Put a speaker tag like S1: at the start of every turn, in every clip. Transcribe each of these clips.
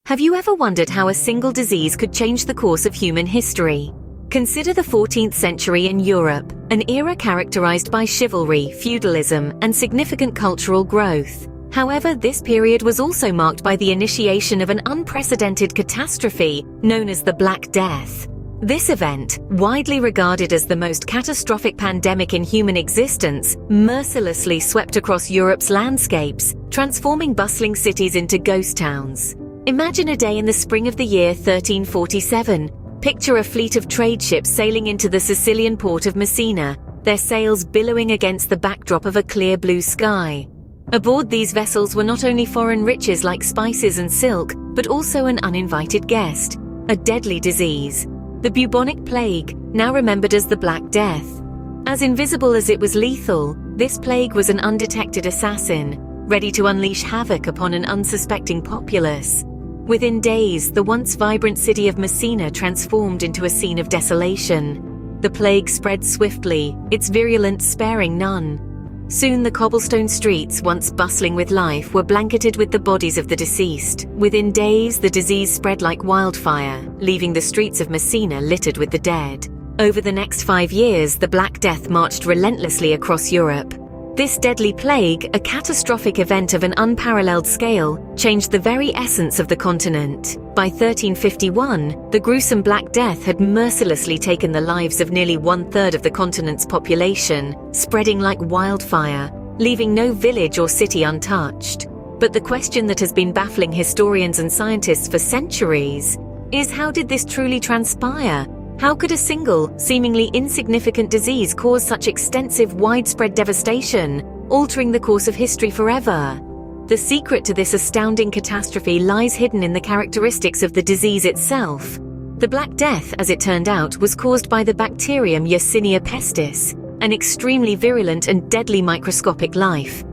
S1: Have you ever wondered how a single disease could change the course of human history? Consider the 14th century in Europe, an era characterized by chivalry, feudalism, and significant cultural growth. However, this period was also marked by the initiation of an unprecedented catastrophe known as the Black Death. This event, widely regarded as the most catastrophic pandemic in human existence, mercilessly swept across Europe's landscapes, transforming bustling cities into ghost towns. Imagine a day in the spring of the year 1347. Picture a fleet of trade ships sailing into the Sicilian port of Messina, their sails billowing against the backdrop of a clear blue sky. Aboard these vessels were not only foreign riches like spices and silk, but also an uninvited guest, a deadly disease, the bubonic plague, now remembered as the Black Death. As invisible as it was lethal, this plague was an undetected assassin, ready to unleash havoc upon an unsuspecting populace. Within days, the once vibrant city of Messina transformed into a scene of desolation. The plague spread swiftly, its virulence sparing none. Soon the cobblestone streets, once bustling with life, were blanketed with the bodies of the deceased. Within days, the disease spread like wildfire, leaving the streets of Messina littered with the dead. Over the next 5 years, the Black Death marched relentlessly across Europe. This deadly plague, a catastrophic event of an unparalleled scale, changed the very essence of the continent. By 1351, the gruesome Black Death had mercilessly taken the lives of nearly 1/3 of the continent's population, spreading like wildfire, leaving no village or city untouched. But the question that has been baffling historians and scientists for centuries is, how did this truly transpire? How could a single, seemingly insignificant disease cause such extensive, widespread devastation, altering the course of history forever? The secret to this astounding catastrophe lies hidden in the characteristics of the disease itself. The Black Death, as it turned out, was caused by the bacterium Yersinia pestis, an extremely virulent and deadly microscopic life.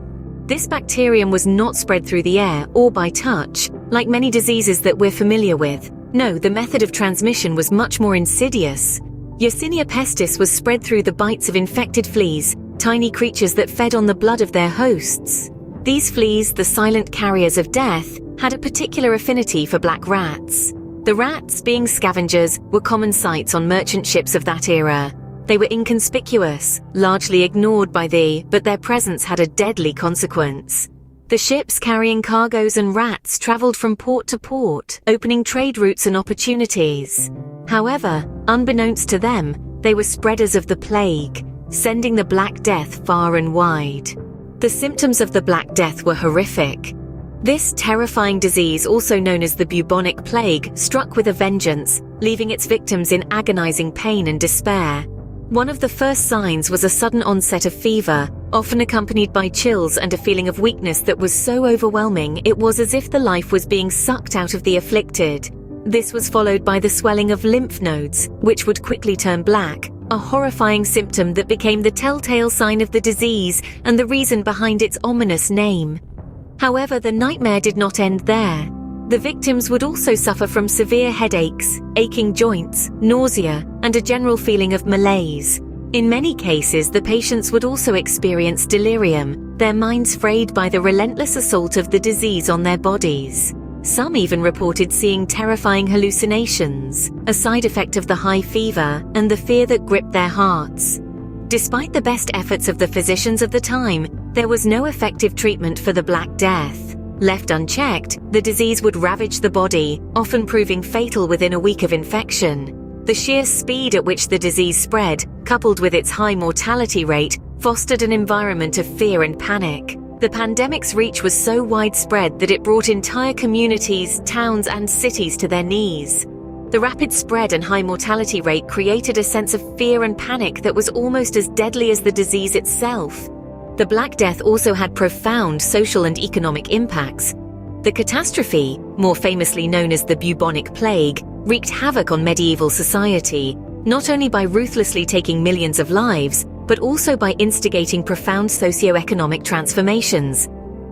S1: This bacterium was not spread through the air or by touch, like many diseases that we're familiar with. No, the method of transmission was much more insidious. Yersinia pestis was spread through the bites of infected fleas, tiny creatures that fed on the blood of their hosts. These fleas, the silent carriers of death, had a particular affinity for black rats. The rats, being scavengers, were common sights on merchant ships of that era. They were inconspicuous, largely ignored but their presence had a deadly consequence. The ships carrying cargoes and rats traveled from port to port, opening trade routes and opportunities. However, unbeknownst to them, they were spreaders of the plague, sending the Black Death far and wide. The symptoms of the Black Death were horrific. This terrifying disease, also known as the bubonic plague, struck with a vengeance, leaving its victims in agonizing pain and despair. One of the first signs was a sudden onset of fever, often accompanied by chills and a feeling of weakness that was so overwhelming it was as if the life was being sucked out of the afflicted. This was followed by the swelling of lymph nodes, which would quickly turn black, a horrifying symptom that became the telltale sign of the disease and the reason behind its ominous name. However, the nightmare did not end there. The victims would also suffer from severe headaches, aching joints, nausea, and a general feeling of malaise. In many cases, the patients would also experience delirium, their minds frayed by the relentless assault of the disease on their bodies. Some even reported seeing terrifying hallucinations, a side effect of the high fever and the fear that gripped their hearts. Despite the best efforts of the physicians of the time, there was no effective treatment for the Black Death. Left unchecked, the disease would ravage the body, often proving fatal within a week of infection. The sheer speed at which the disease spread, coupled with its high mortality rate, fostered an environment of fear and panic. The pandemic's reach was so widespread that it brought entire communities, towns, and cities to their knees. The rapid spread and high mortality rate created a sense of fear and panic that was almost as deadly as the disease itself. The Black Death also had profound social and economic impacts. The catastrophe, more famously known as the bubonic plague, wreaked havoc on medieval society, not only by ruthlessly taking millions of lives, but also by instigating profound socio-economic transformations.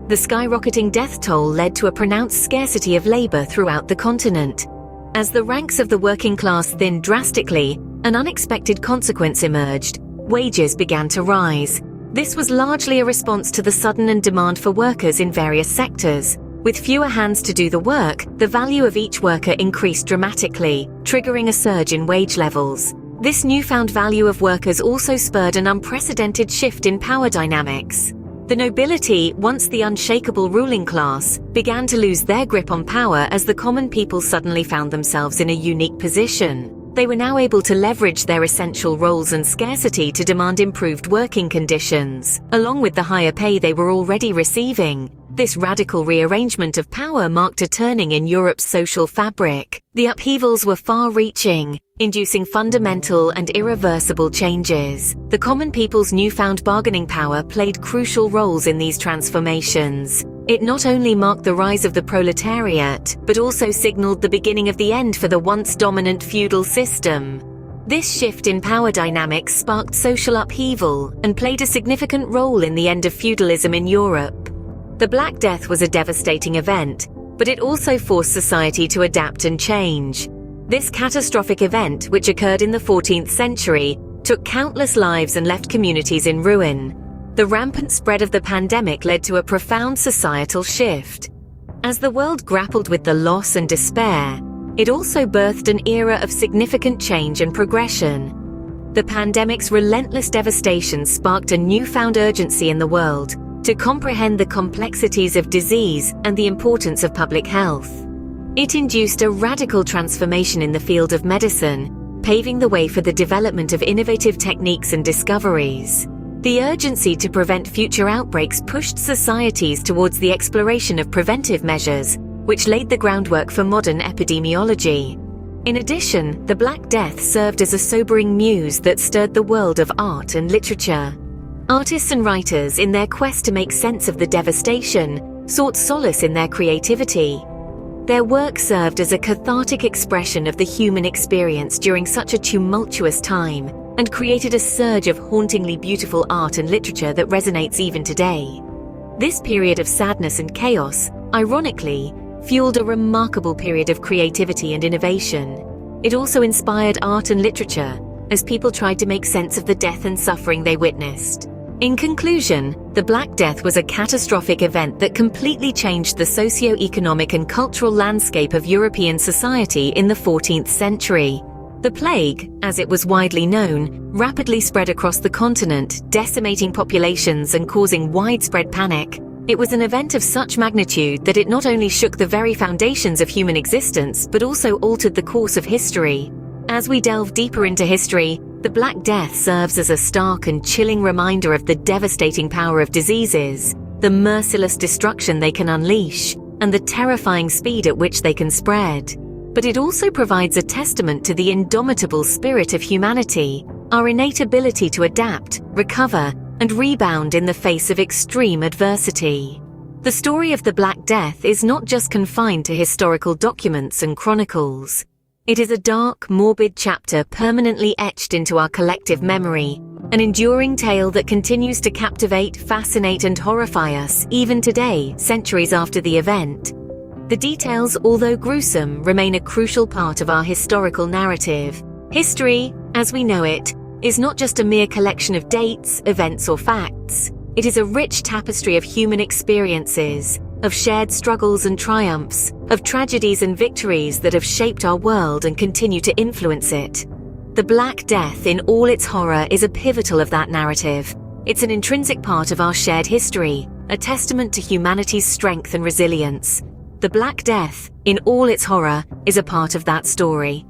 S1: The skyrocketing death toll led to a pronounced scarcity of labor throughout the continent. As the ranks of the working class thinned drastically, an unexpected consequence emerged. Wages began to rise. This was largely a response to the sudden demand for workers in various sectors. With fewer hands to do the work, the value of each worker increased dramatically, triggering a surge in wage levels. This newfound value of workers also spurred an unprecedented shift in power dynamics. The nobility, once the unshakable ruling class, began to lose their grip on power as the common people suddenly found themselves in a unique position. They were now able to leverage their essential roles and scarcity to demand improved working conditions, along with the higher pay they were already receiving. This radical rearrangement of power marked a turning in Europe's social fabric. The upheavals were far-reaching, inducing fundamental and irreversible changes. The common people's newfound bargaining power played crucial roles in these transformations. It not only marked the rise of the proletariat, but also signaled the beginning of the end for the once dominant feudal system. This shift in power dynamics sparked social upheaval and played a significant role in the end of feudalism in Europe. The Black Death was a devastating event, but it also forced society to adapt and change. This catastrophic event, which occurred in the 14th century, took countless lives and left communities in ruin. The rampant spread of the pandemic led to a profound societal shift. As the world grappled with the loss and despair, it also birthed an era of significant change and progression. The pandemic's relentless devastation sparked a newfound urgency in the world to comprehend the complexities of disease and the importance of public health. It induced a radical transformation in the field of medicine, paving the way for the development of innovative techniques and discoveries. The urgency to prevent future outbreaks pushed societies towards the exploration of preventive measures, which laid the groundwork for modern epidemiology. In addition, the Black Death served as a sobering muse that stirred the world of art and literature. Artists and writers, in their quest to make sense of the devastation, sought solace in their creativity. Their work served as a cathartic expression of the human experience during such a tumultuous time, and created a surge of hauntingly beautiful art and literature that resonates even today. This period of sadness and chaos, ironically, fueled a remarkable period of creativity and innovation. It also inspired art and literature, as people tried to make sense of the death and suffering they witnessed. In conclusion, the Black Death was a catastrophic event that completely changed the socio-economic and cultural landscape of European society in the 14th century. The plague, as it was widely known, rapidly spread across the continent, decimating populations and causing widespread panic. It was an event of such magnitude that it not only shook the very foundations of human existence, but also altered the course of history. As we delve deeper into history, the Black Death serves as a stark and chilling reminder of the devastating power of diseases, the merciless destruction they can unleash, and the terrifying speed at which they can spread. But it also provides a testament to the indomitable spirit of humanity, our innate ability to adapt, recover, and rebound in the face of extreme adversity. The story of the Black Death is not just confined to historical documents and chronicles. It is a dark, morbid chapter permanently etched into our collective memory, an enduring tale that continues to captivate, fascinate, and horrify us even today, centuries after the event. The details, although gruesome, remain a crucial part of our historical narrative. History, as we know it, is not just a mere collection of dates, events, or facts. It is a rich tapestry of human experiences, of shared struggles and triumphs, of tragedies and victories that have shaped our world and continue to influence it. The Black Death, in all its horror, is a pivotal of that narrative. It's an intrinsic part of our shared history, a testament to humanity's strength and resilience. The Black Death, in all its horror, is a part of that story.